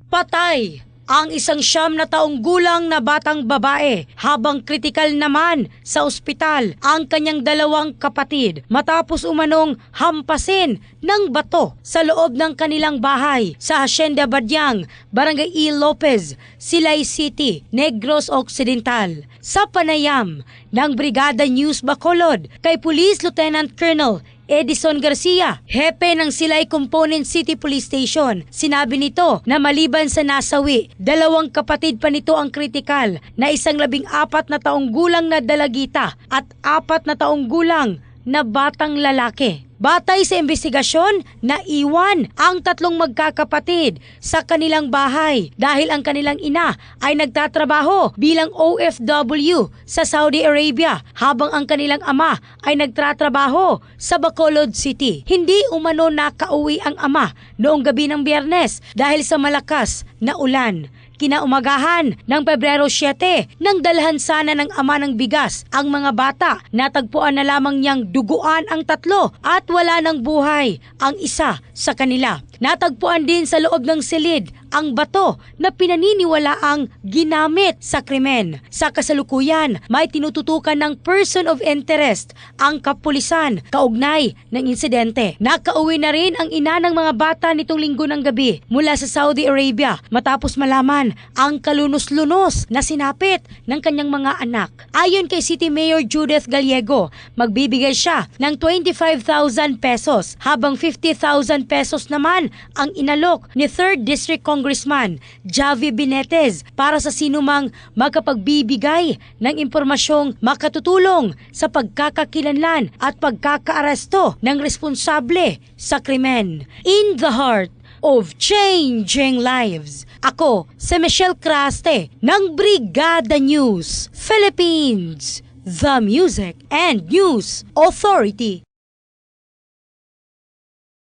Patay ang isang 9 taong gulang na batang babae habang kritikal naman sa ospital ang kanyang 2 kapatid matapos umanong hampasin ng bato sa loob ng kanilang bahay sa Hacienda Badyang, Barangay E. Lopez, Silay City, Negros Occidental. Sa panayam ng Brigada News Bacolod kay Police Lieutenant Colonel Edison Garcia, hepe ng Silay Component City Police Station. Sinabi nito na maliban sa nasawi, 2 kapatid pa nito ang kritikal na isang 14 na taong gulang na dalagita at 4 na taong gulang na batang lalaki. Batay sa investigasyon, naiwan ang 3 magkakapatid sa kanilang bahay dahil ang kanilang ina ay nagtatrabaho bilang OFW sa Saudi Arabia habang ang kanilang ama ay nagtatrabaho sa Bacolod City. Hindi umano nakauwi ang ama noong gabi ng Biyernes dahil sa malakas na ulan. Kinaumagahan ng Pebrero 7 nang dalhan sana ng ama ng bigas ang mga bata. Natagpuan na lamang niyang duguan ang 3 at wala ng buhay ang isa sa kanila. Natagpuan din sa loob ng silid ang bato na pinaniniwalaang ginamit sa krimen. Sa kasalukuyan, may tinututukan ng person of interest ang kapulisan kaugnay ng insidente. Nakauwi na rin ang ina ng mga bata nitong linggo ng gabi mula sa Saudi Arabia matapos malaman ang kalunos-lunos na sinapit ng kanyang mga anak. Ayon kay City Mayor Judith Gallego, magbibigay siya ng 25,000 pesos habang 50,000 pesos naman ang inalok ni 3rd District Congressman Javi Benitez para sa sinumang magkapagbibigay ng impormasyong makatutulong sa pagkakakilanlan at pagkakaaresto ng responsable sa krimen. In the heart of changing lives, ako si Michelle Craste ng Brigada News Philippines, the Music and News Authority.